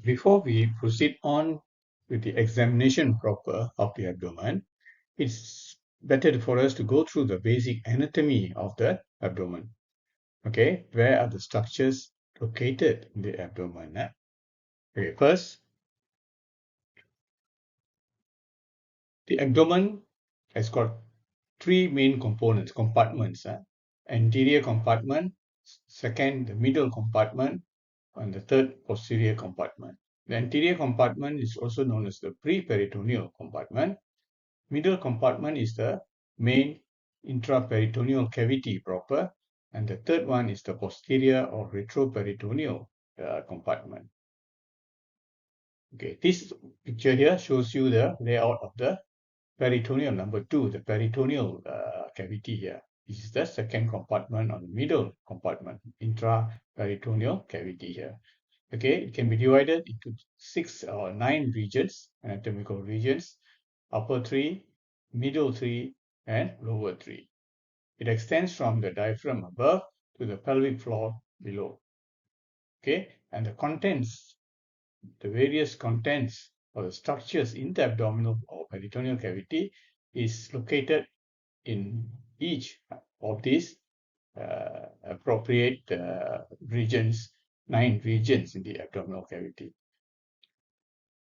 Before we proceed on with the examination proper of the abdomen, it's better for us to go through the basic anatomy of the abdomen. Okay, where are the structures located in the abdomen? Okay, first, the abdomen has got three main compartments. Anterior compartment, second, the middle compartment, and the third, posterior compartment. The anterior compartment is also known as the preperitoneal compartment. Middle compartment is the main intraperitoneal cavity proper, and the third one is the posterior or retroperitoneal compartment. Okay, this picture here shows you the layout of the peritoneal number 2, the peritoneal cavity here. This is the second compartment on the middle compartment, intraperitoneal cavity here. Okay, it can be divided into 6 or 9 regions, anatomical regions, upper 3, middle 3, and lower 3. It extends from the diaphragm above to the pelvic floor below. Okay, and the contents, the various contents or the structures in the abdominal or peritoneal cavity is located in each of these appropriate regions, 9 regions in the abdominal cavity.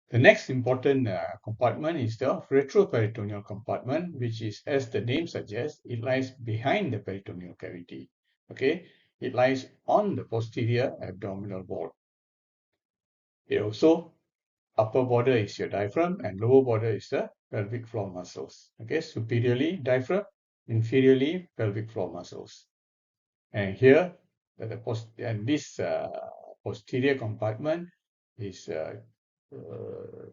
The next important compartment is the retroperitoneal compartment, which is, as the name suggests, it lies behind the peritoneal cavity. Okay, it lies on the posterior abdominal wall. It also, upper border is your diaphragm and lower border is the pelvic floor muscles. Okay, superiorly diaphragm, inferiorly pelvic floor muscles. And here, this posterior compartment is the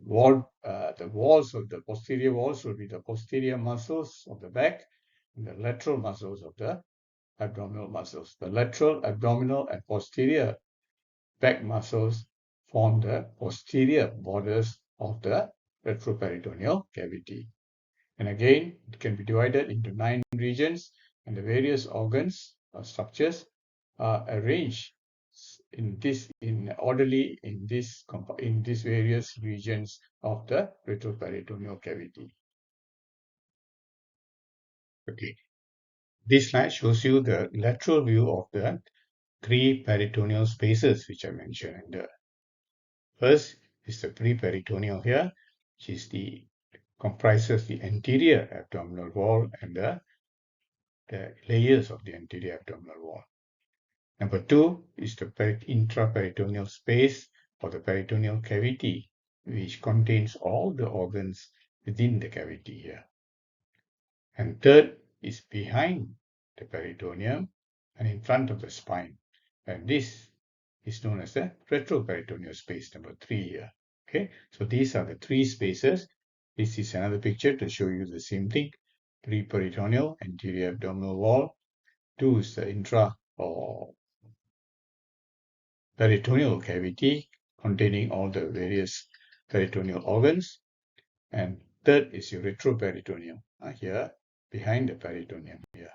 walls of the posterior walls will be the posterior muscles of the back and the lateral muscles of the abdominal muscles. The lateral, abdominal, and posterior back muscles form the posterior borders of the retroperitoneal cavity. And again, it can be divided into 9 regions, and the various organs or structures are arranged orderly in these various regions of the retroperitoneal cavity. Okay, this slide shows you the lateral view of the 3 peritoneal spaces which I mentioned. And the first is the preperitoneal here, which is comprises the anterior abdominal wall and the layers of the anterior abdominal wall. Number 2 is the intraperitoneal space or the peritoneal cavity, which contains all the organs within the cavity here. And third is behind the peritoneum and in front of the spine. And this is known as the retroperitoneal space, number 3 here. Okay, so these are the 3 spaces. This is another picture to show you the same thing. Preperitoneal, anterior abdominal wall. 2 is the intra or peritoneal cavity containing all the various peritoneal organs. And third is your retroperitoneum here behind the peritoneum here.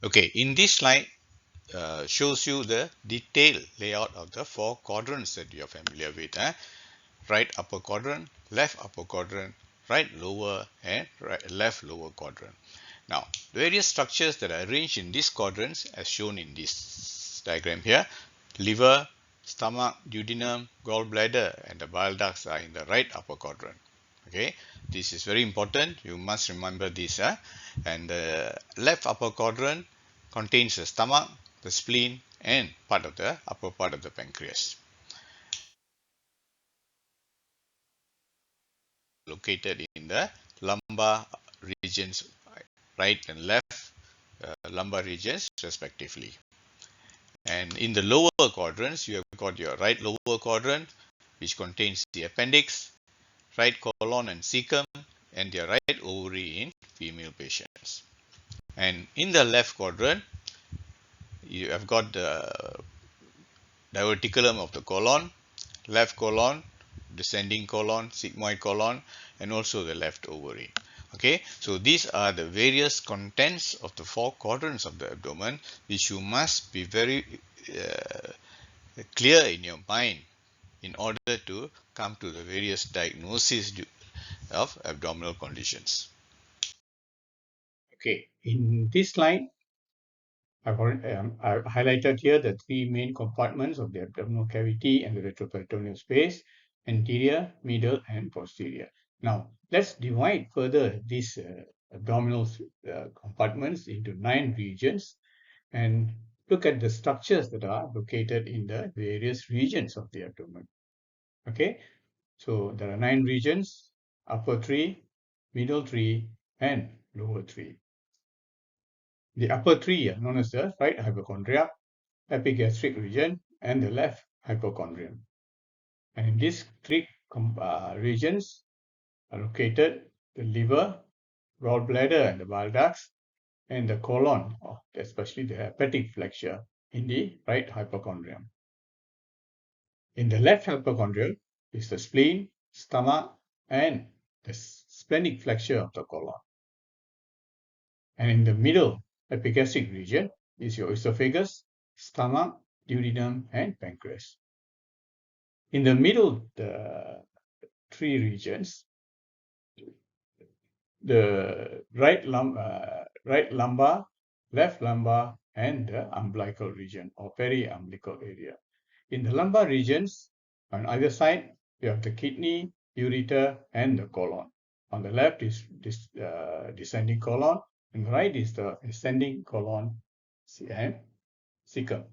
Okay, in this slide shows you the detailed layout of the 4 quadrants that you are familiar with. Right upper quadrant, left upper quadrant, right lower and left lower quadrant. Now, various structures that are arranged in these quadrants as shown in this diagram here. Liver, stomach, duodenum, gallbladder and the bile ducts are in the right upper quadrant. Okay, this is very important. You must remember this. And the left upper quadrant contains the stomach, the spleen and part of the upper part of the pancreas. Located in the lumbar regions, right and left lumbar regions respectively. And in the lower quadrants, you have got your right lower quadrant, which contains the appendix, right colon and cecum, and the right ovary in female patients. And in the left quadrant, you have got the diverticulum of the colon, left colon, descending colon, sigmoid colon, and also the left ovary. Okay, so these are the various contents of the 4 quadrants of the abdomen, which you must be very clear in your mind in order to come to the various diagnoses of abdominal conditions. Okay, in this slide, I've highlighted here the three main compartments of the abdominal cavity and the retroperitoneal space: anterior, middle, and posterior. Now, let's divide further these abdominal compartments into 9 regions and look at the structures that are located in the various regions of the abdomen. Okay, so there are 9 regions: upper 3, middle 3, and lower 3. The upper 3 are known as the right hypochondria, epigastric region, and the left hypochondrium. And in these three regions are located the liver, gallbladder, and the bile ducts, and the colon, especially the hepatic flexure in the right hypochondrium. In the left hypochondrium is the spleen, stomach, and the splenic flexure of the colon. And in the middle epigastric region is your esophagus, stomach, duodenum, and pancreas. In the middle, the 3 regions, the right lumbar, left lumbar, and the umbilical region or periumbilical area. In the lumbar regions, on either side, you have the kidney, ureter, and the colon. On the left is this descending colon, and right is the ascending colon and cecum.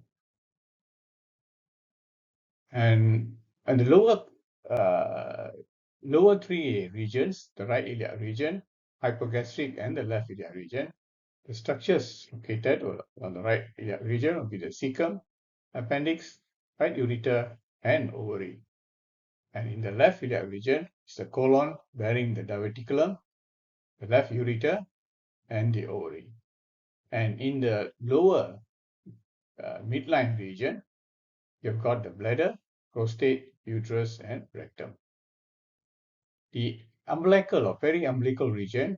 And the lower 3 regions, the right iliac region, hypogastric, and the left iliac region, the structures located on the right iliac region will be the cecum, appendix, right ureter, and ovary. And in the left iliac region is the colon bearing the diverticulum, the left ureter, and the ovary. And in the lower midline region, you've got the bladder, prostate, uterus, and rectum. The umbilical or periumbilical region,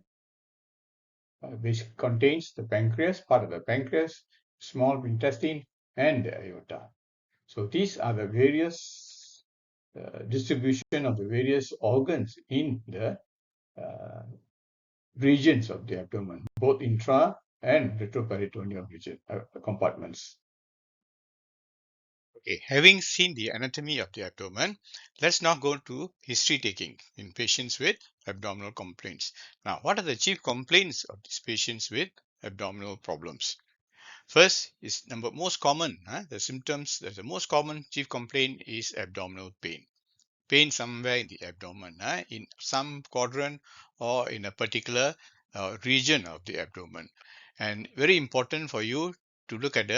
which contains the pancreas, part of the pancreas, small intestine, and the aorta. So these are the various distribution of the various organs in the regions of the abdomen, both intra and retroperitoneal region compartments. Okay, having seen the anatomy of the abdomen, let's now go to history taking in patients with abdominal complaints. Now, what are the chief complaints of these patients with abdominal problems? First is most common, the symptoms, the most common chief complaint is abdominal pain. Pain somewhere in the abdomen, in some quadrant or in a particular region of the abdomen. And very important for you to look at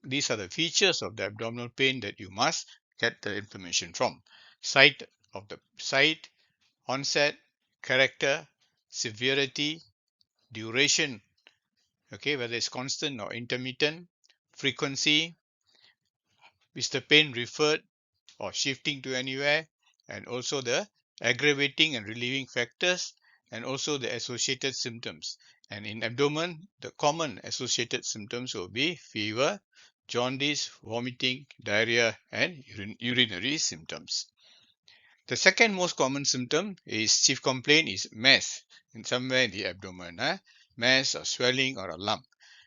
these are the features of the abdominal pain that you must get the information from. Site, onset, character, severity, duration, okay, whether it's constant or intermittent, frequency, is the pain referred or shifting to anywhere, and also the aggravating and relieving factors, and also the associated symptoms. And in abdomen, the common associated symptoms will be fever, jaundice, vomiting, diarrhea, and urinary symptoms. The second most common symptom is chief complaint is mass in somewhere in the abdomen, mass or swelling or a lump.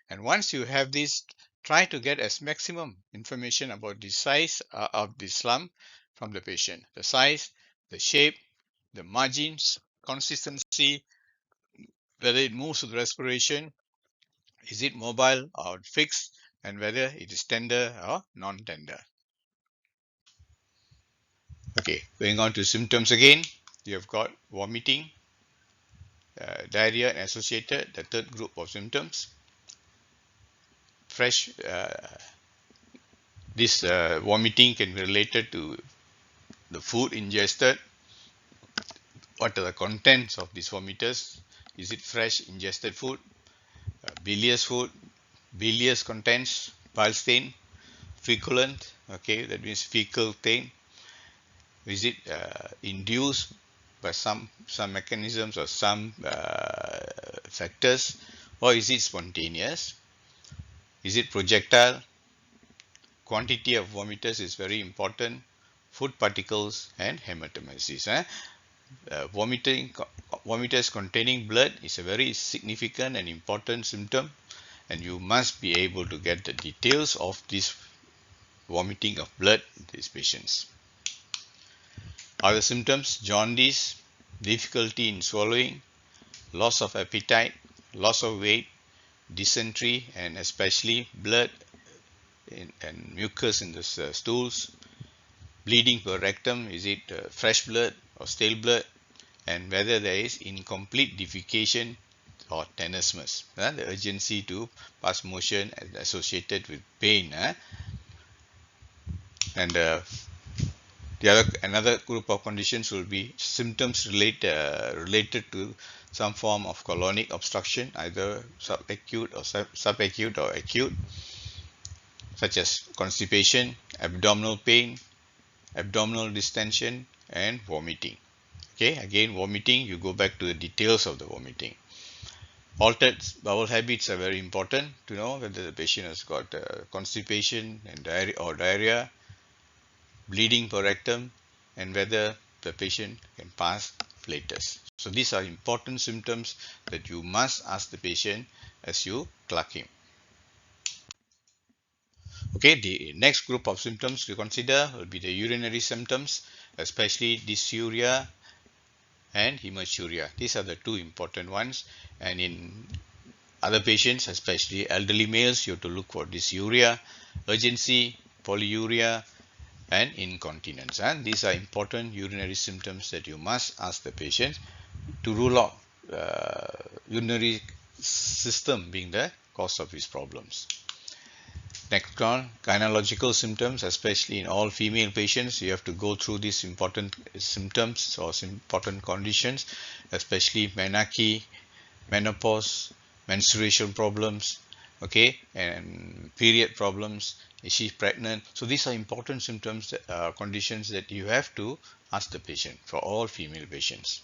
And once you have this, try to get as maximum information about the size of this lump from the patient. The size, the shape, the margins, consistency, whether it moves with respiration, is it mobile or fixed, and whether it is tender or non-tender. Okay, going on to symptoms again. You have got vomiting, diarrhea and associated, the third group of symptoms. This vomiting can be related to the food ingested. What are the contents of these vomiters? Is it fresh ingested food, bilious food, bilious contents, bile stain, feculent, okay, that means fecal stain. Is it induced by some mechanisms or some factors, or is it spontaneous? Is it projectile? quantity of vomiters is very important, food particles and hematemesis. Vomiters containing blood is a very significant and important symptom, and you must be able to get the details of this vomiting of blood in these patients. Other symptoms: jaundice, difficulty in swallowing, loss of appetite, loss of weight, dysentery, and especially blood and mucus in the stools, bleeding per rectum, is it fresh blood or stale blood, and whether there is incomplete defecation or tenesmus, the urgency to pass motion associated with pain. And another group of conditions will be symptoms related to some form of colonic obstruction, either subacute or acute, such as constipation, abdominal pain, abdominal distension, and vomiting. Okay, again vomiting, you go back to the details of the vomiting. Altered bowel habits are very important to know whether the patient has got constipation and diarrhea, bleeding per rectum, and whether the patient can pass flatus. So these are important symptoms that you must ask the patient as you clerk him. Okay, the next group of symptoms to consider will be the urinary symptoms, especially dysuria and hematuria. These are the two important ones, and in other patients, especially elderly males, you have to look for dysuria, urgency, polyuria, and incontinence. And these are important urinary symptoms that you must ask the patient to rule out urinary system being the cause of his problems. Next one, gynecological symptoms, especially in all female patients, you have to go through these important symptoms or important conditions, especially menarche, menopause, menstruation problems, okay, and period problems. Is she pregnant? So these are important symptoms, conditions that you have to ask the patient for all female patients.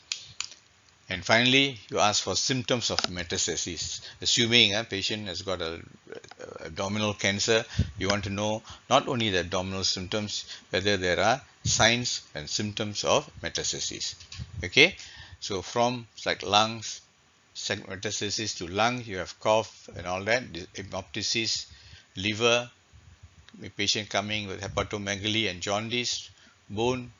And finally, you ask for symptoms of metastasis. Assuming a patient has got a abdominal cancer, you want to know not only the abdominal symptoms, whether there are signs and symptoms of metastasis. Okay, so from like lungs, metastasis to lung, you have cough and all that, hemoptysis, liver, patient coming with hepatomegaly and jaundice, bone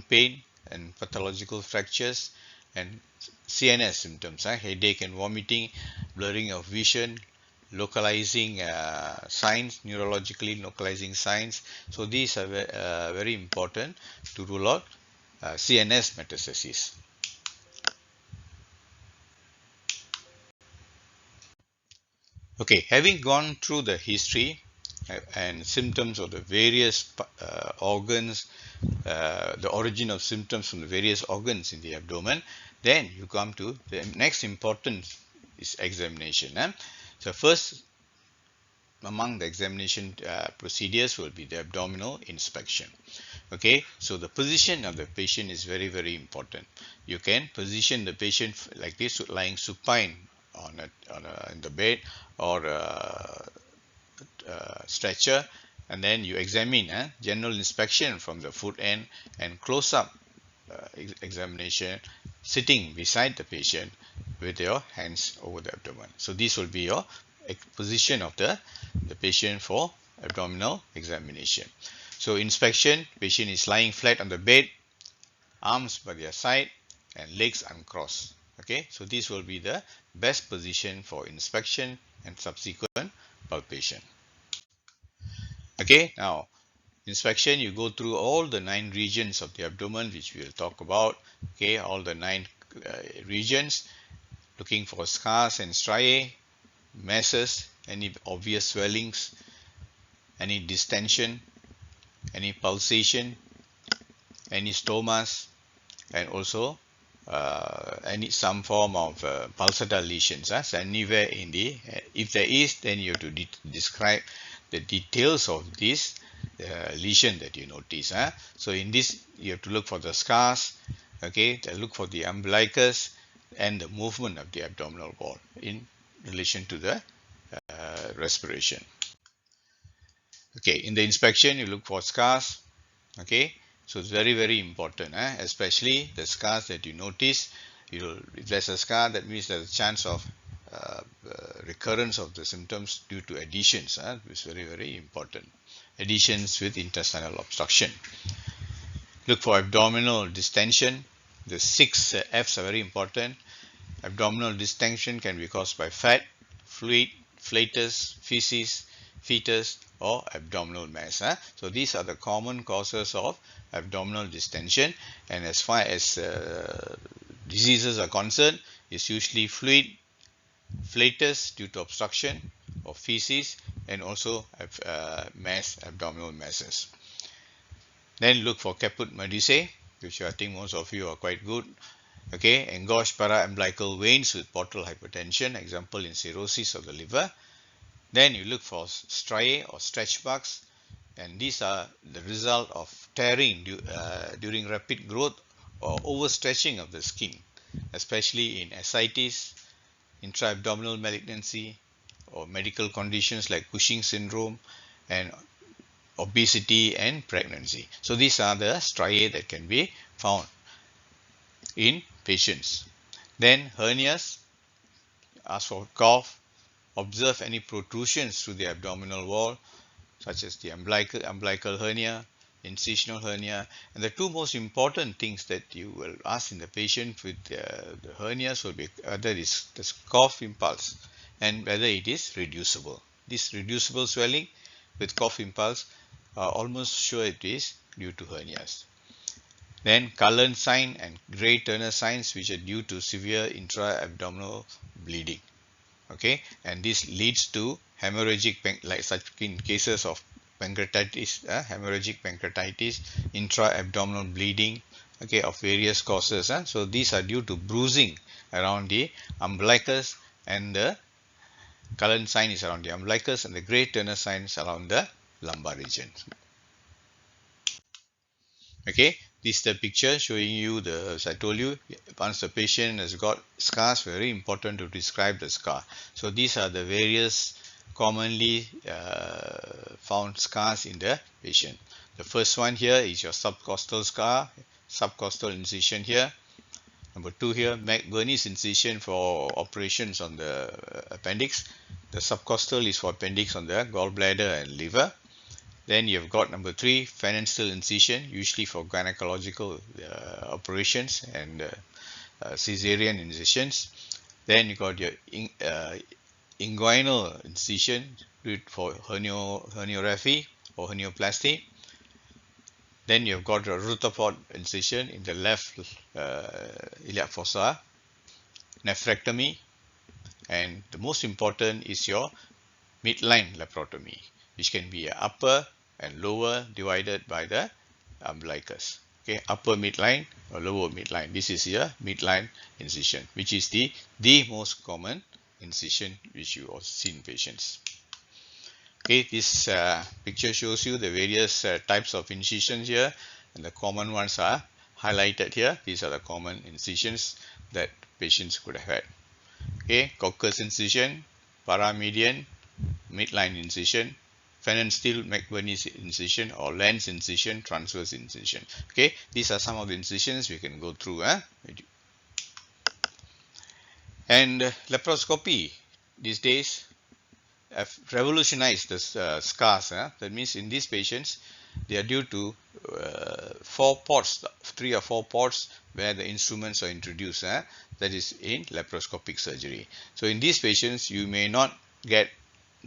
pain and pathological fractures, and CNS symptoms, headache and vomiting, blurring of vision, localizing signs, neurologically localizing signs. So these are very important to rule out CNS metastasis. Okay, having gone through the history and symptoms of the various organs, the origin of symptoms from the various organs in the abdomen, then you come to the next important is examination. So first among the examination procedures will be the abdominal inspection. Okay, so the position of the patient is very, very important. You can position the patient like this, lying supine in the bed or stretcher, and then you examine general inspection from the foot end and close up examination sitting beside the patient with your hands over the abdomen. So this will be your position of the patient for abdominal examination. So inspection, patient is lying flat on the bed, arms by their side and legs uncrossed. Okay, so this will be the best position for inspection and subsequent palpation. Okay, now inspection, you go through all the 9 regions of the abdomen, which we will talk about. Okay, all the 9 regions, looking for scars and striae, masses, any obvious swellings, any distension, any pulsation, any stomas, and also some form of pulsatile lesions. So anywhere in the, if there is, then you have to describe the details of this lesion that you notice. So in this, you have to look for the scars, okay, look for the umbilicus and the movement of the abdominal wall in relation to the respiration. Okay, in the inspection you look for scars. Okay, so it's very very important, especially the scars that you notice. If there's a scar, that means there's a chance of recurrence of the symptoms due to adhesions. It's very very important. Adhesions with intestinal obstruction. Look for abdominal distension. The 6 F's are very important. Abdominal distension can be caused by fat, fluid, flatus, feces, fetus, or abdominal mass. So these are the common causes of abdominal distension, and as far as diseases are concerned, it's usually fluid, flatus due to obstruction of feces, and also abdominal masses. Then look for caput medusae, which I think most of you are quite good. Okay, engorged para-umbilical veins with portal hypertension, example in cirrhosis of the liver. Then you look for striae or stretch marks, and these are the result of tearing during rapid growth or overstretching of the skin, especially in ascites, intra-abdominal malignancy, or medical conditions like Cushing syndrome and obesity and pregnancy. So these are the striae that can be found in patients. Then hernias, ask for cough, observe any protrusions through the abdominal wall, such as the umbilical hernia, incisional hernia, and the two most important things that you will ask in the patient with the hernias will be whether it is the cough impulse and whether it is reducible. This reducible swelling with cough impulse are almost sure it is due to hernias. Then Cullen sign and Gray Turner signs, which are due to severe intra-abdominal bleeding. Okay, and this leads to hemorrhagic, like such in cases of pancreatitis, hemorrhagic pancreatitis, intra-abdominal bleeding, okay, of various causes. So these are due to bruising around the umbilicus, and the Cullen sign is around the umbilicus, and the Gray Turner sign is around the lumbar region. Okay, this is the picture showing you the, as I told you, once the patient has got scars, very important to describe the scar. So these are the various commonly found scars in the patient. The first one here is your subcostal scar, subcostal incision here. Number 2 here, McBurney's incision for operations on the appendix. The subcostal is for appendix on the gallbladder and liver. Then you've got number 3, phalansteal incision, usually for gynecological operations and caesarean incisions. Then you got your inguinal incision for herniorrhaphy or hernioplasty. Then you've got a rutherford incision in the left iliac fossa, nephrectomy, and the most important is your midline laparotomy, which can be upper and lower divided by the umbilicus. Okay, upper midline or lower midline. This is your midline incision, which is the most common incision which you also see in patients. Okay, this picture shows you the various types of incisions here, and the common ones are highlighted here. These are the common incisions that patients could have had. Okay, coccus incision, paramedian, midline incision, phalansteal McBurney's incision, or lens incision, transverse incision. Okay, these are some of the incisions we can go through. And laparoscopy these days have revolutionized the scars. That means in these patients, they are due to 4 ports, 3 or 4 ports where the instruments are introduced. That is in laparoscopic surgery. So in these patients, you may not get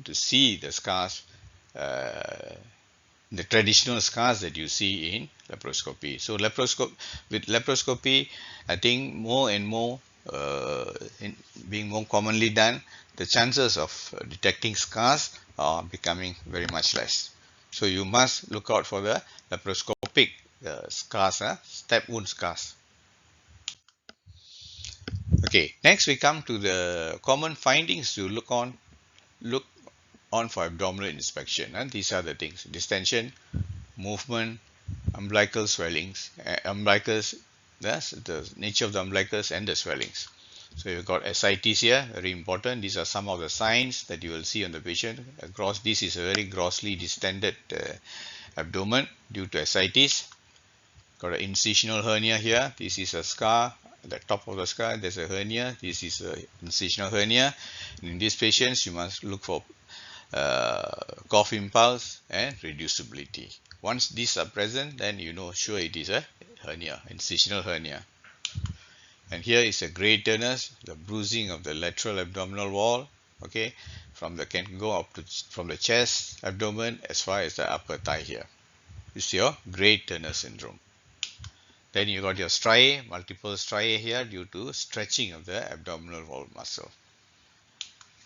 to see the scars, the traditional scars that you see in laparoscopy. So with laparoscopy, I think more and more being more commonly done, the chances of detecting scars are becoming very much less. So you must look out for the laparoscopic scars, step wound scars. Okay, next we come to the common findings to look on for abdominal inspection. And these are the things: distension, movement, umbilical swellings, umbilicus, the nature of the umbilicus and the swellings. So you've got ascites here, very important. These are some of the signs that you will see on the patient. This is a very grossly distended abdomen due to ascites. Got an incisional hernia here. This is a scar. At the top of the scar, there's a hernia. This is a incisional hernia. In these patients, you must look for cough impulse and reducibility. Once these are present, then you know sure it is a hernia, incisional hernia. And here is a great turnus, the bruising of the lateral abdominal wall. Okay, can go up to from the chest, abdomen as far as the upper thigh here. It's your great Turner syndrome. Then you got your striae, multiple striae here due to stretching of the abdominal wall muscle.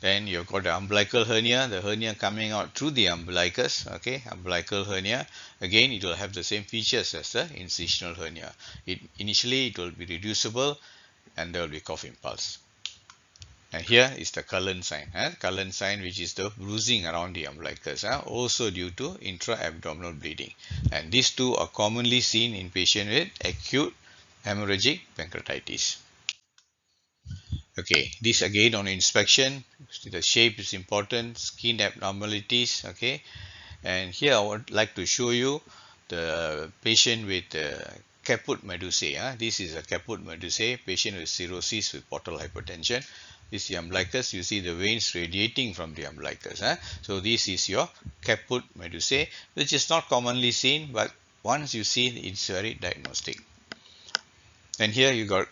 Then you've got the umbilical hernia, the hernia coming out through the umbilicus. Okay, umbilical hernia. Again, it will have the same features as the incisional hernia. Initially, it will be reducible and there will be cough impulse. And here is the Cullen sign, Cullen sign, which is the bruising around the umbilicus, also due to intra-abdominal bleeding. And these two are commonly seen in patients with acute hemorrhagic pancreatitis. Okay, this again on inspection, the shape is important, skin abnormalities, okay. And here I would like to show you the patient with caput medusae. This is a caput medusae, patient with cirrhosis with portal hypertension. This is the umbilicus. You see the veins radiating from the umbilicus. So this is your caput medusae, which is not commonly seen, but once you see, it's very diagnostic. And here you got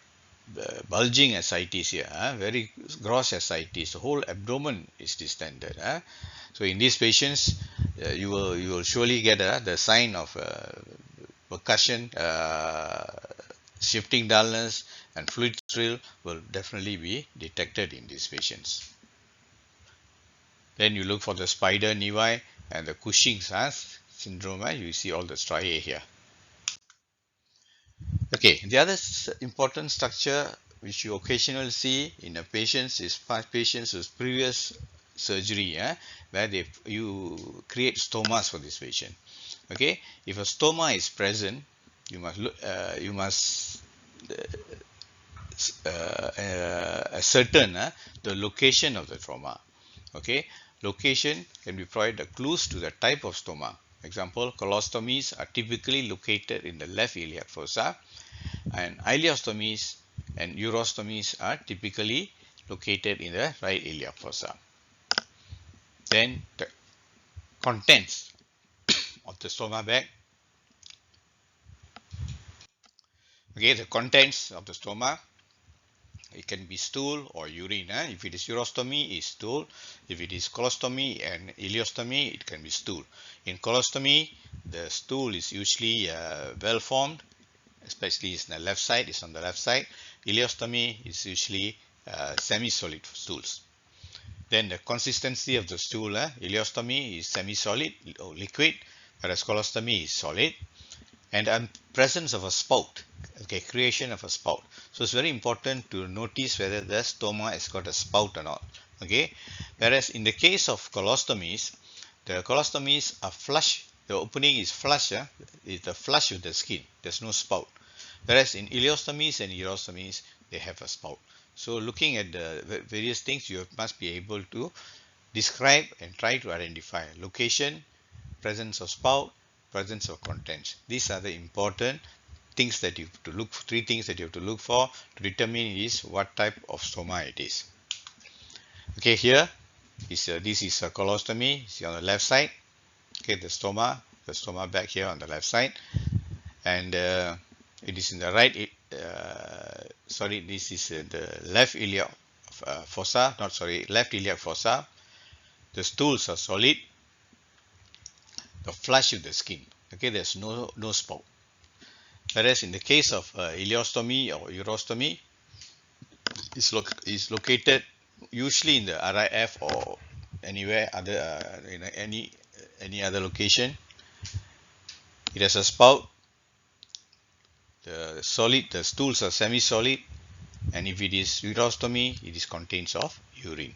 bulging ascites here, very gross ascites. The whole abdomen is distended. So in these patients, you will surely get the sign of percussion, shifting dullness, and fluid thrill will definitely be detected in these patients. Then you look for the spider nevi and the Cushing's syndrome. You see all the striae here. Okay, the other important structure which you occasionally see in a patients is patients with previous surgery, where you create stomas for this patient. Okay, if a stoma is present, you must ascertain the location of the trauma. Okay, location can be provided clues to the type of stoma. Example, colostomies are typically located in the left iliac fossa, and ileostomies and urostomies are typically located in the right iliac fossa. Then the contents of the stoma bag. Okay, the contents of the stoma, it can be stool or urine. If it is urostomy, it's stool. If it is colostomy and ileostomy, it can be stool. In colostomy, the stool is usually well formed, especially it's on the left side. It's on the left side. Ileostomy is usually semi-solid stools. Then the consistency of the stool, ileostomy is semi-solid or liquid, whereas colostomy is solid. And presence of a spout, okay, creation of a spout. So it's very important to notice whether the stoma has got a spout or not, okay. Whereas in the case of colostomies, the colostomies are flush, the opening is flush, it's flush with the skin, there's no spout. Whereas in ileostomies and urostomies, they have a spout. So looking at the various things, you must be able to describe and try to identify location, presence of spout, presence of contents. These are the important things that you have to look for, 3 things that you have to look for to determine is what type of stoma it is. Okay, here is this is a colostomy. See on the left side. Okay, the stoma back here on the left side, and it is in the right. This is the left iliac fossa. Left iliac fossa. The stools are solid. The flush with the skin. Okay, there's no spout. Whereas in the case of ileostomy or urostomy, is located usually in the RIF or anywhere other in any other location. It has a spout. The stools are semi-solid, and if it is urostomy, it is contents of urine.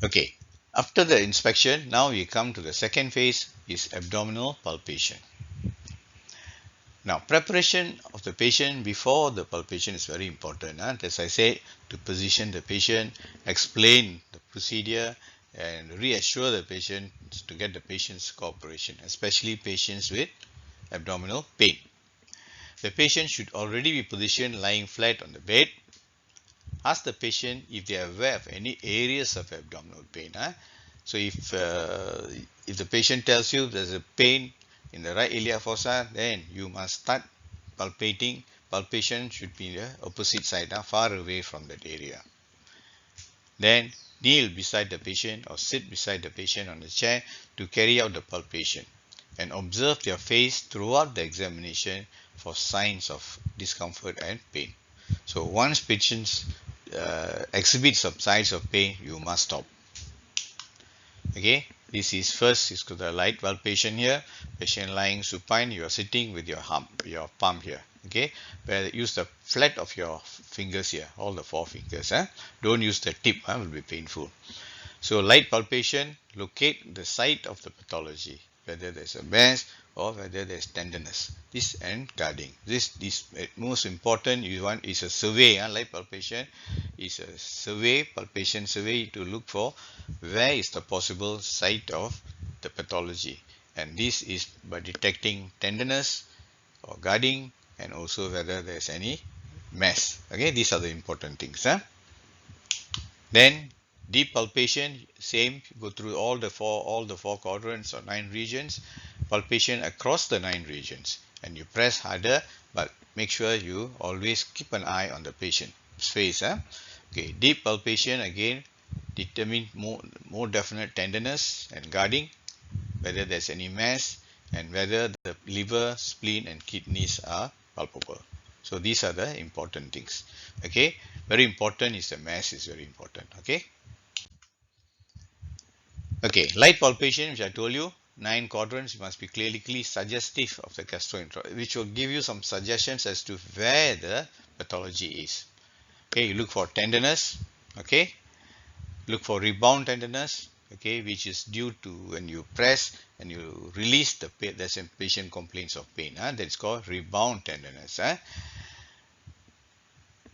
Okay. After the inspection, now we come to the second phase, is abdominal palpation. Now, preparation of the patient before the palpation is very important. As I said, to position the patient, explain the procedure, and reassure the patient to get the patient's cooperation, especially patients with abdominal pain. The patient should already be positioned lying flat on the bed. Ask the patient if they are aware of any areas of abdominal pain. So if the patient tells you there's a pain in the right iliac fossa, then you must start palpating. Palpation should be the opposite side, far away from that area. Then kneel beside the patient or sit beside the patient on the chair to carry out the palpation and observe their face throughout the examination for signs of discomfort and pain. So once patients exhibit some signs of pain, you must stop. Okay, this is first is to the light palpation here. Patient lying supine, you are sitting with your palm here. Okay, where use the flat of your fingers here, all the four fingers. Don't use the tip, will be painful. So light palpation, locate the site of the pathology, whether there's a mass or whether there's tenderness. This and guarding. This most important you want is a survey. Light palpation is a survey, palpation survey to look for where is the possible site of the pathology. And this is by detecting tenderness or guarding and also whether there's any mass. Okay, these are the important things. Then deep palpation, same, go through all the four quadrants or 9 regions, palpation across the 9 regions, and you press harder, but make sure you always keep an eye on the patient's face. Okay, deep palpation again determine more definite tenderness and guarding, whether there's any mass, and whether the liver, spleen, and kidneys are palpable. So these are the important things. Okay, very important is the mass is very important. Okay, light palpation, which I told you, 9 quadrants must be clearly suggestive of the gastrointestinal, which will give you some suggestions as to where the pathology is. Okay, you look for tenderness. Okay, look for rebound tenderness. Okay, which is due to when you press and you release the pain. That's when patient complains of pain. That's called rebound tenderness.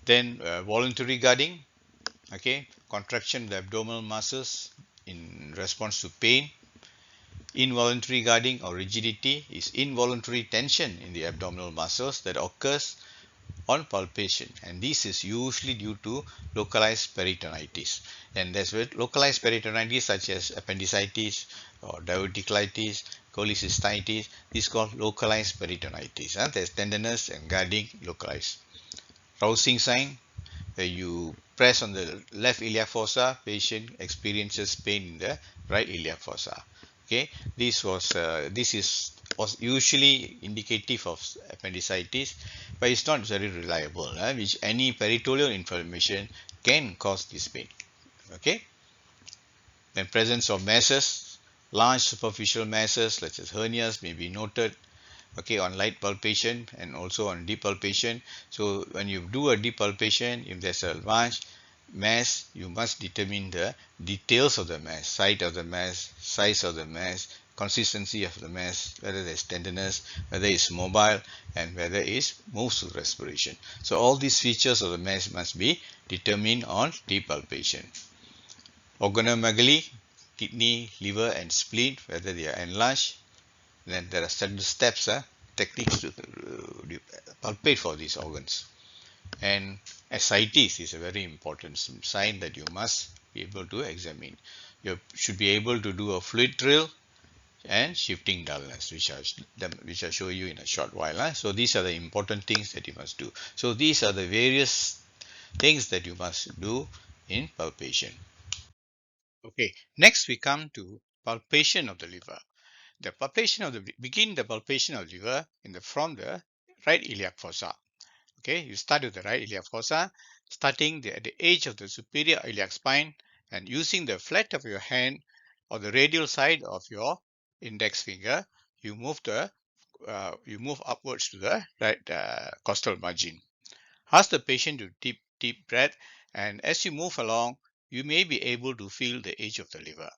Then voluntary guarding. Okay, contraction of the abdominal muscles in response to pain. Involuntary guarding or rigidity is involuntary tension in the abdominal muscles that occurs on palpation, and this is usually due to localized peritonitis. And there's localized peritonitis such as appendicitis or diverticulitis, cholecystitis. This is called localized peritonitis. There's tenderness and guarding localized. Rousing sign, where you press on the left iliac fossa, patient experiences pain in the right iliac fossa. Okay, this was usually indicative of appendicitis, but it's not very reliable, which any peritoneal inflammation can cause this pain. Okay, then presence of masses, large superficial masses such as hernias may be noted. Okay, on light palpation and also on deep palpation. So when you do a deep palpation, if there's a large mass, you must determine the details of the mass, site of the mass, size of the mass, consistency of the mass, whether there's tenderness, whether it's mobile, and whether it moves with respiration. So all these features of the mass must be determined on deep palpation. Organomegaly, kidney, liver, and spleen, whether they are enlarged. Then there are certain steps, techniques to palpate for these organs. And ascites is a very important sign that you must be able to examine. You should be able to do a fluid drill and shifting dullness, which I'll show you in a short while. So these are the important things that you must do. So these are the various things that you must do in palpation. Okay, next we come to palpation of the liver. The palpation of the palpation of liver from the right iliac fossa. Okay, you start with the right iliac fossa, starting at the edge of the superior iliac spine and using the flat of your hand or the radial side of your index finger, you move upwards to the right costal margin. Ask the patient to deep breath, and as you move along, you may be able to feel the edge of the liver.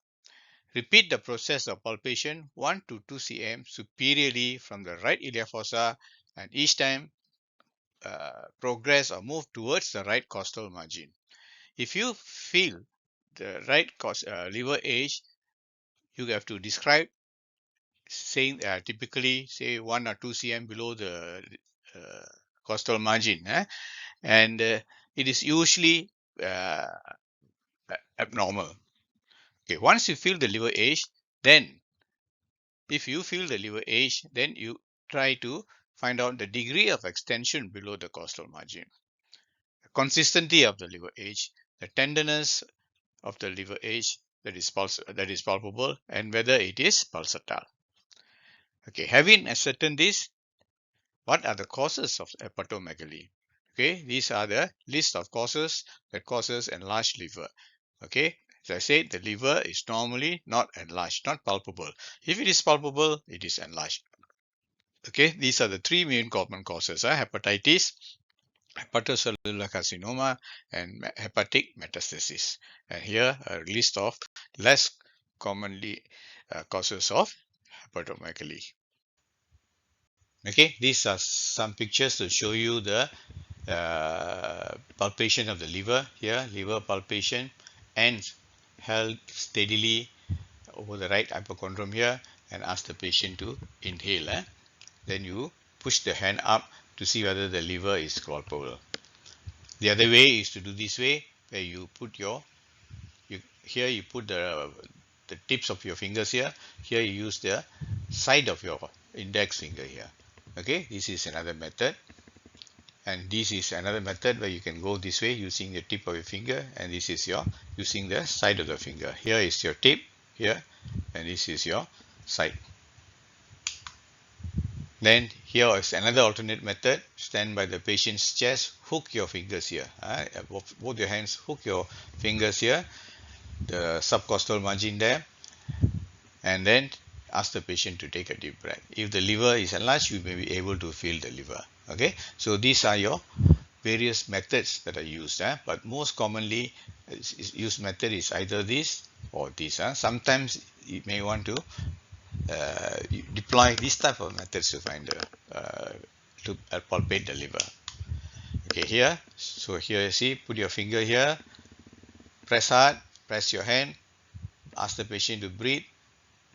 Repeat the process of palpation 1 to 2 cm superiorly from the right iliac fossa and each time progress or move towards the right costal margin. If you feel the right liver edge, you have to describe saying typically say 1 or 2 cm below the uh, costal margin, and it is usually abnormal. Okay, once you feel the liver edge, then if you feel the liver edge, then you try to find out the degree of extension below the costal margin, the consistency of the liver edge, the tenderness of the liver edge that is palpable, and whether it is pulsatile. Okay, having ascertained this, what are the causes of hepatomegaly? Okay, these are the list of causes that causes enlarged liver. Okay, as I said, the liver is normally not enlarged, not palpable. If it is palpable, it is enlarged. Okay, these are the three main common causes: hepatitis, hepatocellular carcinoma, and hepatic metastasis. And here a list of less commonly causes of hepatomegaly. Okay, these are some pictures to show you the palpation of the liver. Here, liver palpation, and held steadily over the right hypochondrium here, and ask the patient to inhale. Then you push the hand up to see whether the liver is palpable. The other way is to do this way, where you put here you put the tips of your fingers here. Here you use the side of your index finger here. Okay, this is another method, and this is another method where you can go this way using the tip of your finger, and this is your using the side of the finger. Here is your tip here, and this is your side. Then here is another alternate method. Stand by the patient's chest, hook your fingers here. Both your hands, hook your fingers here, the subcostal margin there, and then ask the patient to take a deep breath. If the liver is enlarged, you may be able to feel the liver. Okay, so these are your various methods that are used, but most commonly used method is either this or this. Sometimes you may want to deploy this type of methods to find to palpate the liver. Okay, here, so here you see, put your finger here, press hard, press your hand, ask the patient to breathe,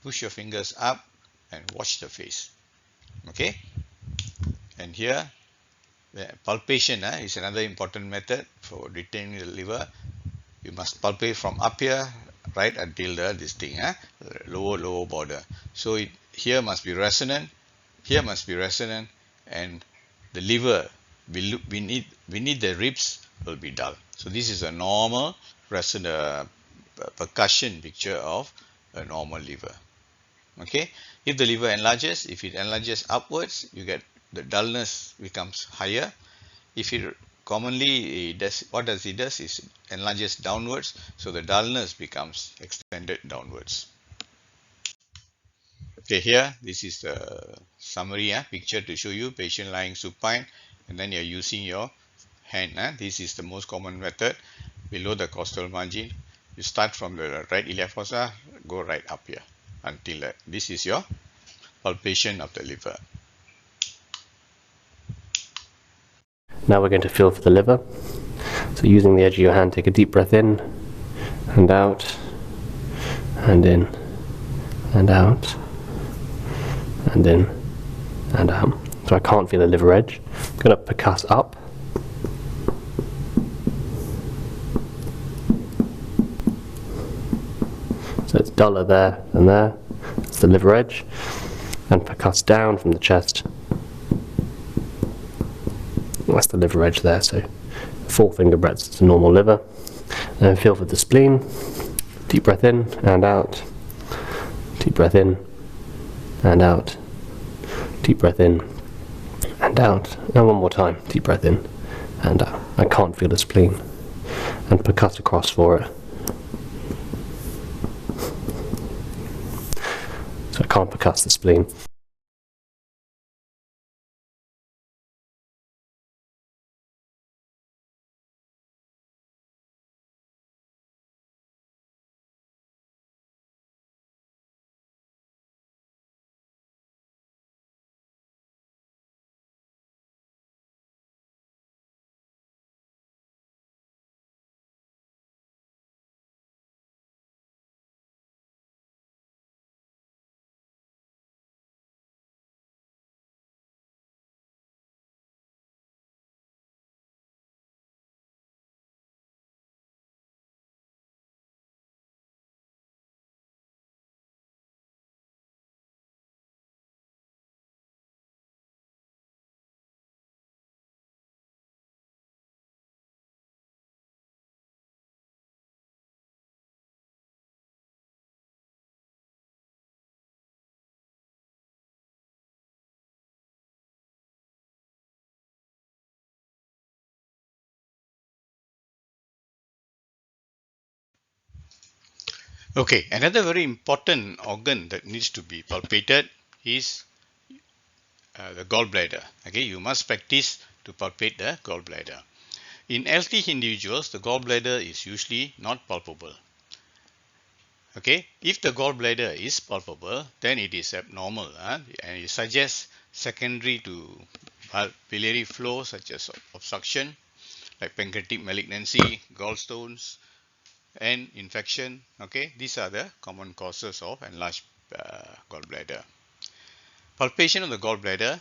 push your fingers up, and watch the face. Okay, and here the palpation is another important method for detaining the liver. You must palpate from up here right until this thing, lower border. So here must be resonant, here must be resonant, and the liver beneath the ribs will be dull. So this is a normal resonant percussion picture of a normal liver. Okay, if the liver enlarges, if it enlarges upwards, you get the dullness becomes higher. If it commonly does, what does it does is enlarges downwards, so the dullness becomes extended downwards. Okay, here this is the summary picture to show you patient lying supine, and then you're using your hand. This is the most common method below the costal margin. You start from the right iliac fossa, go right up here until this is your palpation of the liver. Now we're going to feel for the liver. So using the edge of your hand, take a deep breath in and out, and in and out, and in and out. So I can't feel the liver edge. I'm going to percuss up. So it's duller there than there. It's the liver edge. And percuss down from the chest. That's the liver edge there, so 4 finger breaths to normal liver. And then feel for the spleen. Deep breath in and out. Deep breath in and out. Deep breath in and out. And one more time. Deep breath in and out. I can't feel the spleen. And percuss across for it. So I can't percuss the spleen. Okay, another very important organ that needs to be palpated is the gallbladder. Okay, you must practice to palpate the gallbladder. In healthy individuals, the gallbladder is usually not palpable. Okay, if the gallbladder is palpable, then it is abnormal, and it suggests secondary to biliary flow such as obstruction, like pancreatic malignancy, gallstones, and infection. Okay, these are the common causes of enlarged gallbladder. Palpation of the gallbladder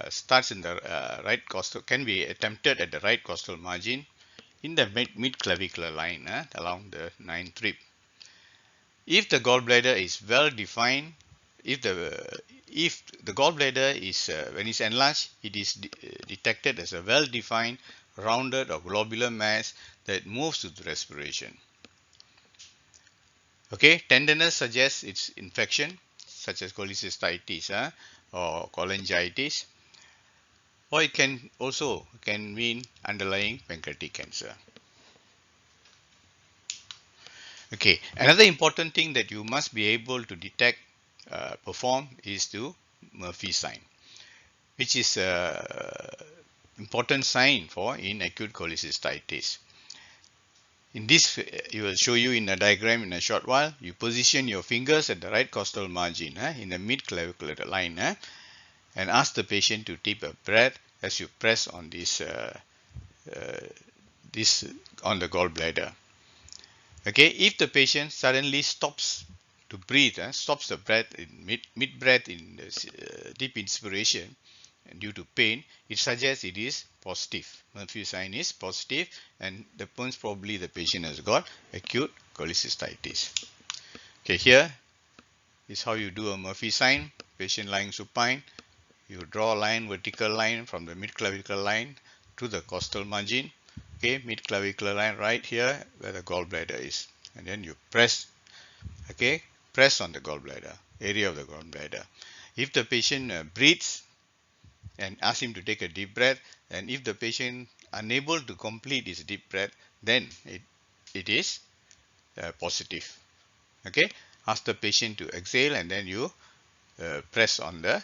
starts in the right costal, can be attempted at the right costal margin in the mid-clavicular line along the 9th rib. If the gallbladder is well defined, if the gallbladder is when it's enlarged, it is detected as a well defined rounded or globular mass that moves with respiration. Okay, tenderness suggests it's infection such as cholecystitis or cholangitis, or it can also mean underlying pancreatic cancer. Okay, another important thing that you must be able to detect, perform is to Murphy sign, which is a important sign for in acute cholecystitis. In this, it will show you in a diagram in a short while. You position your fingers at the right costal margin in the mid-clavicular line and ask the patient to take a breath as you press on this on the gallbladder. Okay, if the patient suddenly stops to breathe, stops the breath in mid-breath in deep inspiration due to pain, it suggests it is positive. Murphy sign is positive, and most probably the patient has got acute cholecystitis. Okay, here is how you do a Murphy sign. Patient lying supine, you draw a line, vertical line from the mid-clavicular line to the costal margin. Okay, mid-clavicular line right here where the gallbladder is, and then you press. Okay, press on the gallbladder, area of the gallbladder. If the patient breathes, and ask him to take a deep breath, and if the patient unable to complete his deep breath, then it is positive. Okay, ask the patient to exhale, and then you press on the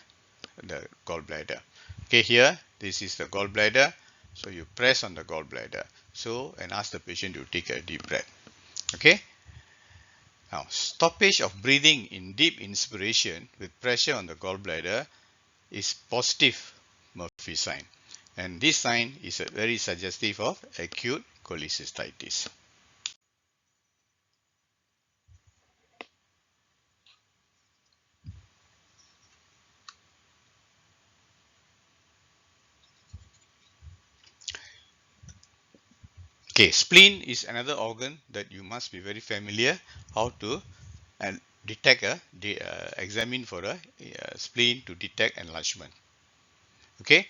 gallbladder. Okay, here this is the gallbladder, so you press on the gallbladder, so and ask the patient to take a deep breath. Okay, now stoppage of breathing in deep inspiration with pressure on the gallbladder is positive Murphy sign, and this sign is very suggestive of acute cholecystitis. Okay, spleen is another organ that you must be very familiar how to and detect examine for a spleen to detect enlargement. Okay,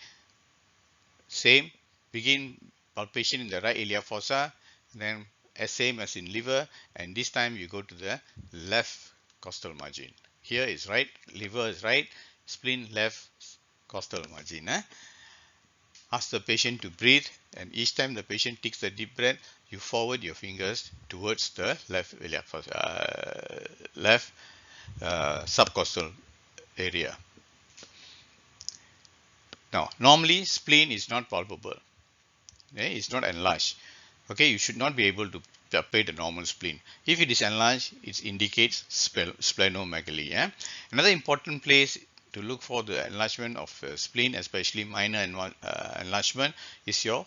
same, begin palpation in the right ilia fossa, then same as in liver, and this time you go to the left costal margin. Here is right, liver is right, spleen left costal margin. Ask the patient to breathe, and each time the patient takes a deep breath, you forward your fingers towards the left ilia fossa, left subcostal area. Now, normally spleen is not palpable. Okay, it's not enlarged. Okay, you should not be able to palpate the normal spleen. If it is enlarged, it indicates splenomegaly. Another important place to look for the enlargement of spleen, especially minor enlargement, is your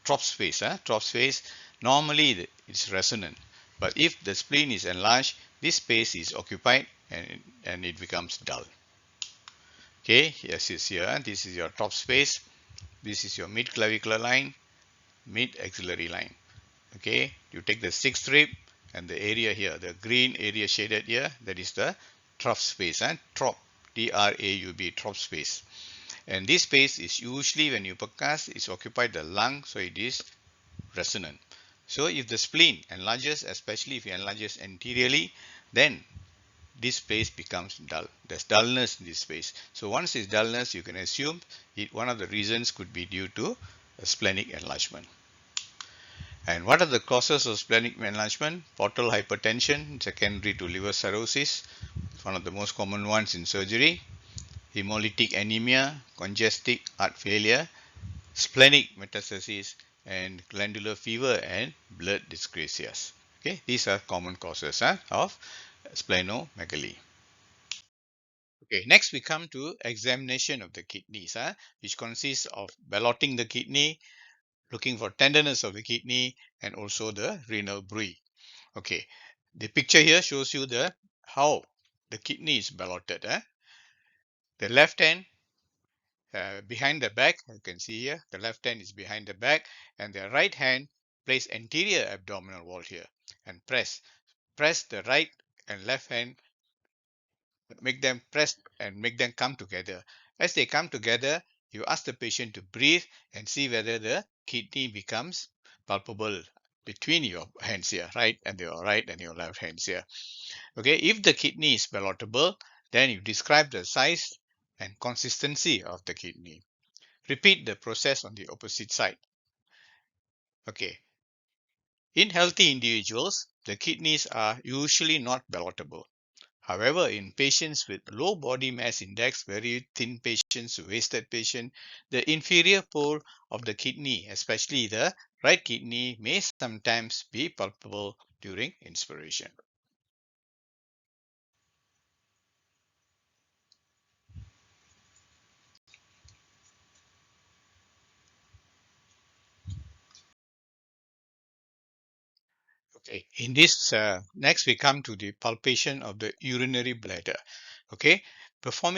trop space. Trop space, normally it's resonant, but if the spleen is enlarged, this space is occupied and it becomes dull. Okay, yes, is here. This is your top space. This is your mid clavicular line, mid axillary line. Okay, you take the 6th rib and the area here, the green area shaded here, that is the trough space, and trop, T-R-A-U-B, trough space. And this space is usually, when you percuss, is occupied the lung, so it is resonant. So if the spleen enlarges, especially if it enlarges anteriorly, then this space becomes dull. There's dullness in this space. So once it's dullness, you can assume one of the reasons could be due to a splenic enlargement. And what are the causes of splenic enlargement? Portal hypertension, secondary to liver cirrhosis, one of the most common ones in surgery. Hemolytic anemia, congestive heart failure, splenic metastasis, and glandular fever and blood dyscrasias. Okay, these are common causes of splenomegaly. Okay, next we come to examination of the kidneys, which consists of ballotting the kidney, looking for tenderness of the kidney, and also the renal bruit. Okay, the picture here shows you how the kidney is ballotted. The left hand behind the back, you can see here, the left hand is behind the back, and the right hand place anterior abdominal wall here, and press the right and left hand, make them press and make them come together. As they come together, you ask the patient to breathe and see whether the kidney becomes palpable between your hands here, right and your left hands here. Okay, if the kidney is ballotable, then you describe the size and consistency of the kidney. Repeat the process on the opposite side. Okay, in healthy individuals, the kidneys are usually not ballotable. However, in patients with low body mass index, very thin patients, wasted patient, the inferior pole of the kidney, especially the right kidney, may sometimes be palpable during inspiration. Okay, in this next we come to the palpation of the urinary bladder. Okay, before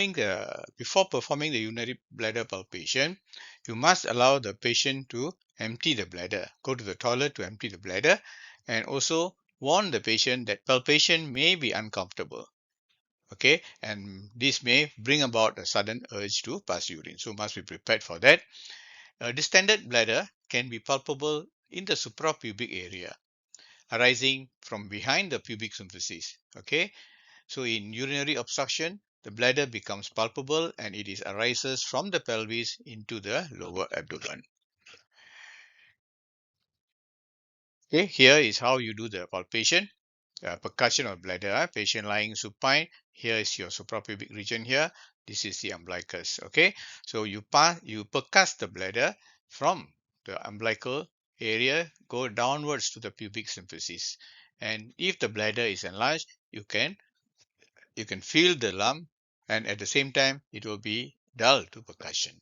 performing the urinary bladder palpation, you must allow the patient to empty the bladder, go to the toilet to empty the bladder, and also warn the patient that palpation may be uncomfortable. Okay, and this may bring about a sudden urge to pass urine, so must be prepared for that. A distended bladder can be palpable in the suprapubic area, arising from behind the pubic symphysis. Okay, so in urinary obstruction, the bladder becomes palpable and it arises from the pelvis into the lower abdomen. Okay, here is how you do the palpation. Percussion of bladder, patient lying supine. Here is your suprapubic region here. This is the umbilicus. Okay, so you percuss the bladder from the umbilical area, go downwards to the pubic symphysis. And if the bladder is enlarged, you can feel the lump, and at the same time it will be dull to percussion.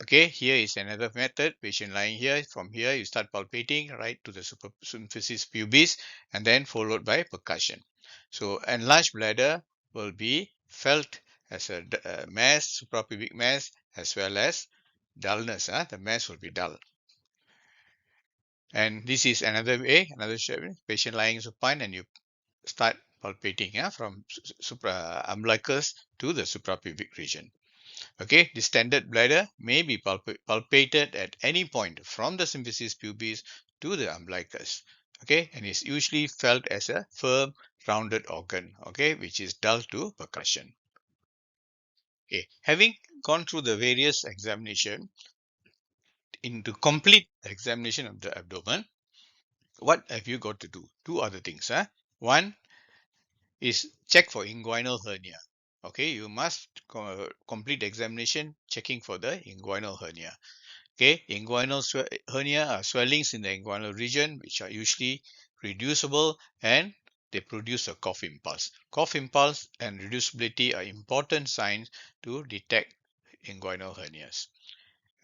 Okay, here is another method. Patient lying here. From here you start palpating right to the symphysis pubis and then followed by percussion. So enlarged bladder will be felt as a mass, suprapubic mass, as well as dullness. The mass will be dull. And this is another way, another patient lying supine, and you start palpating from umbilicus to the suprapubic region. Okay, the distended bladder may be palpated at any point from the symphysis pubis to the umbilicus. Okay, and is usually felt as a firm, rounded organ. Okay, which is dull to percussion. Okay, having gone through the various examination, into complete examination of the abdomen, what have you got to do? Two other things. One is check for inguinal hernia. Okay, you must complete examination checking for the inguinal hernia. Okay, inguinal hernia are swellings in the inguinal region which are usually reducible and they produce a cough impulse. Cough impulse and reducibility are important signs to detect inguinal hernias.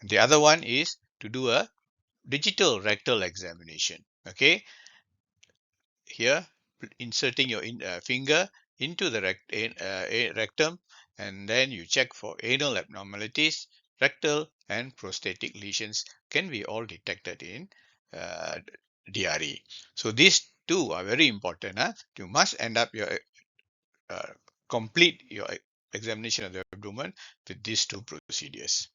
And the other one is to do a digital rectal examination. Okay, here inserting your finger into the rectum, and then you check for anal abnormalities. Rectal and prostatic lesions can be all detected in uh, DRE. So these two are very important. You must end up your complete your examination of the abdomen with these two procedures.